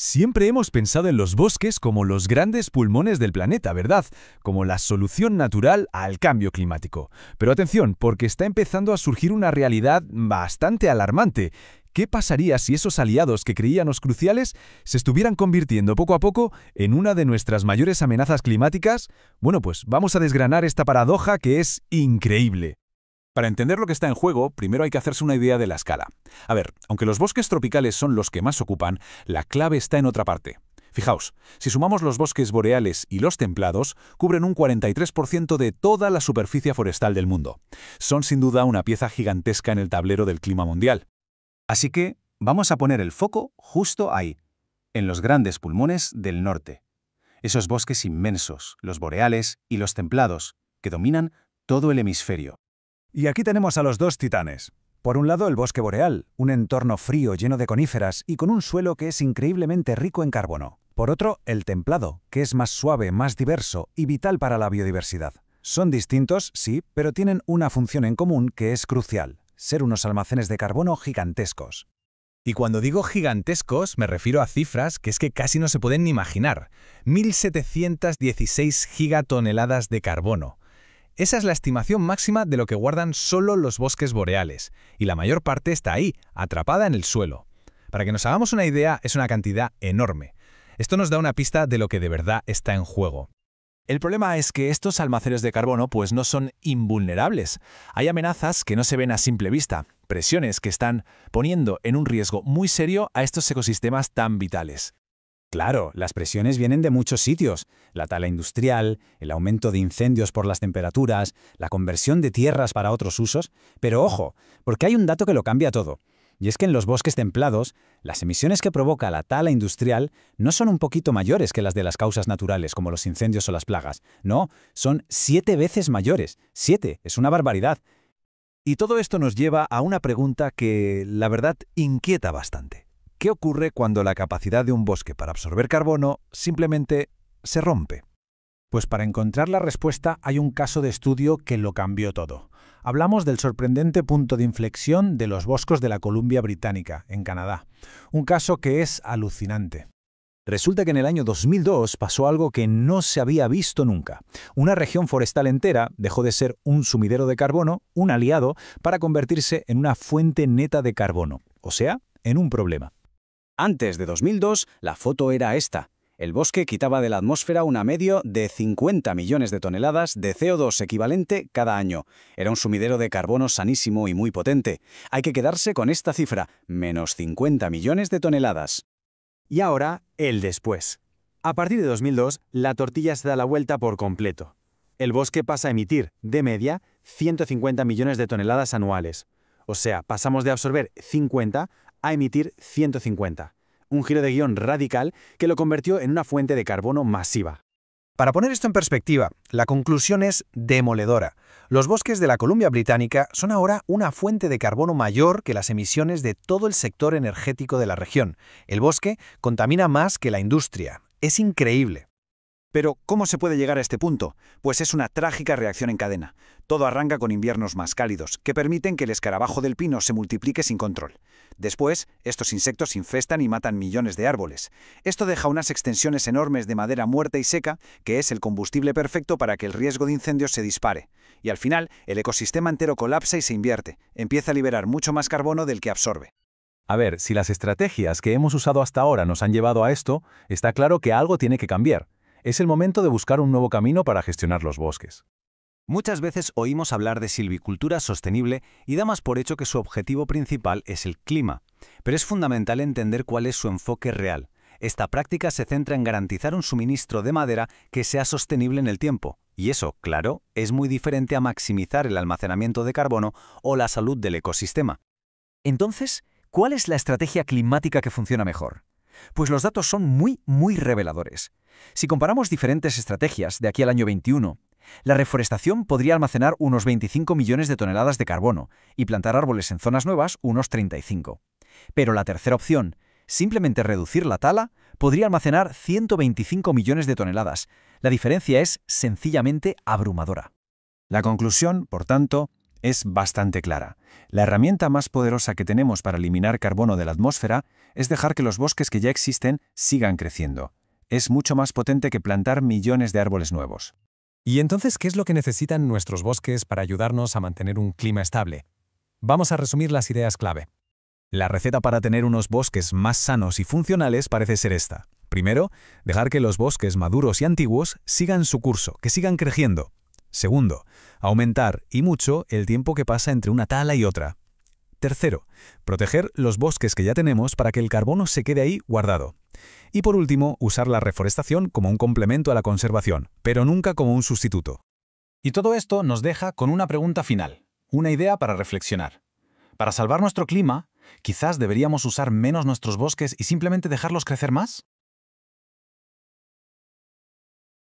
Siempre hemos pensado en los bosques como los grandes pulmones del planeta, ¿verdad? Como la solución natural al cambio climático. Pero atención, porque está empezando a surgir una realidad bastante alarmante. ¿Qué pasaría si esos aliados que creíamos cruciales se estuvieran convirtiendo poco a poco en una de nuestras mayores amenazas climáticas? Bueno, pues vamos a desgranar esta paradoja que es increíble. Para entender lo que está en juego, primero hay que hacerse una idea de la escala. A ver, aunque los bosques tropicales son los que más ocupan, la clave está en otra parte. Fijaos, si sumamos los bosques boreales y los templados, cubren un 43% de toda la superficie forestal del mundo. Son sin duda una pieza gigantesca en el tablero del clima mundial. Así que vamos a poner el foco justo ahí, en los grandes pulmones del norte. Esos bosques inmensos, los boreales y los templados, que dominan todo el hemisferio. Y aquí tenemos a los dos titanes. Por un lado, el bosque boreal, un entorno frío lleno de coníferas y con un suelo que es increíblemente rico en carbono. Por otro, el templado, que es más suave, más diverso y vital para la biodiversidad. Son distintos, sí, pero tienen una función en común que es crucial: ser unos almacenes de carbono gigantescos. Y cuando digo gigantescos, me refiero a cifras que es que casi no se pueden ni imaginar. 1.716 gigatoneladas de carbono. Esa es la estimación máxima de lo que guardan solo los bosques boreales, y la mayor parte está ahí, atrapada en el suelo. Para que nos hagamos una idea, es una cantidad enorme. Esto nos da una pista de lo que de verdad está en juego. El problema es que estos almacenes de carbono pues no son invulnerables. Hay amenazas que no se ven a simple vista, presiones que están poniendo en un riesgo muy serio a estos ecosistemas tan vitales. Claro, las presiones vienen de muchos sitios: la tala industrial, el aumento de incendios por las temperaturas, la conversión de tierras para otros usos. Pero ojo, porque hay un dato que lo cambia todo. Y es que en los bosques templados, las emisiones que provoca la tala industrial no son un poquito mayores que las de las causas naturales, como los incendios o las plagas. No, son 7 veces mayores. 7, es una barbaridad. Y todo esto nos lleva a una pregunta que, la verdad, inquieta bastante. ¿Qué ocurre cuando la capacidad de un bosque para absorber carbono simplemente se rompe? Pues para encontrar la respuesta hay un caso de estudio que lo cambió todo. Hablamos del sorprendente punto de inflexión de los bosques de la Columbia Británica, en Canadá. Un caso que es alucinante. Resulta que en el año 2002 pasó algo que no se había visto nunca. Una región forestal entera dejó de ser un sumidero de carbono, un aliado, para convertirse en una fuente neta de carbono, o sea, en un problema. Antes de 2002, la foto era esta. El bosque quitaba de la atmósfera una media de 50 millones de toneladas de CO2 equivalente cada año. Era un sumidero de carbono sanísimo y muy potente. Hay que quedarse con esta cifra, menos 50 millones de toneladas. Y ahora, el después. A partir de 2002, la tortilla se da la vuelta por completo. El bosque pasa a emitir, de media, 150 millones de toneladas anuales. O sea, pasamos de absorber 50 a emitir 150. Un giro de guión radical que lo convirtió en una fuente de carbono masiva. Para poner esto en perspectiva, la conclusión es demoledora. Los bosques de la Columbia Británica son ahora una fuente de carbono mayor que las emisiones de todo el sector energético de la región. El bosque contamina más que la industria. Es increíble. Pero, ¿cómo se puede llegar a este punto? Pues es una trágica reacción en cadena. Todo arranca con inviernos más cálidos, que permiten que el escarabajo del pino se multiplique sin control. Después, estos insectos infestan y matan millones de árboles. Esto deja unas extensiones enormes de madera muerta y seca, que es el combustible perfecto para que el riesgo de incendios se dispare. Y al final, el ecosistema entero colapsa y se invierte. Empieza a liberar mucho más carbono del que absorbe. A ver, si las estrategias que hemos usado hasta ahora nos han llevado a esto, está claro que algo tiene que cambiar. Es el momento de buscar un nuevo camino para gestionar los bosques. Muchas veces oímos hablar de silvicultura sostenible y damos por hecho que su objetivo principal es el clima. Pero es fundamental entender cuál es su enfoque real. Esta práctica se centra en garantizar un suministro de madera que sea sostenible en el tiempo. Y eso, claro, es muy diferente a maximizar el almacenamiento de carbono o la salud del ecosistema. Entonces, ¿cuál es la estrategia climática que funciona mejor? Pues los datos son muy reveladores. Si comparamos diferentes estrategias de aquí al año 21, la reforestación podría almacenar unos 25 millones de toneladas de carbono y plantar árboles en zonas nuevas unos 35. Pero la tercera opción, simplemente reducir la tala, podría almacenar 125 millones de toneladas. La diferencia es sencillamente abrumadora. La conclusión, por tanto, Es bastante clara. La herramienta más poderosa que tenemos para eliminar carbono de la atmósfera es dejar que los bosques que ya existen sigan creciendo. Es mucho más potente que plantar millones de árboles nuevos. ¿Y entonces qué es lo que necesitan nuestros bosques para ayudarnos a mantener un clima estable? Vamos a resumir las ideas clave. La receta para tener unos bosques más sanos y funcionales parece ser esta. Primero, dejar que los bosques maduros y antiguos sigan su curso, que sigan creciendo. Segundo, aumentar, y mucho, el tiempo que pasa entre una tala y otra. Tercero, proteger los bosques que ya tenemos para que el carbono se quede ahí guardado. Y por último, usar la reforestación como un complemento a la conservación, pero nunca como un sustituto. Y todo esto nos deja con una pregunta final, una idea para reflexionar. Para salvar nuestro clima, quizás deberíamos usar menos nuestros bosques y simplemente dejarlos crecer más.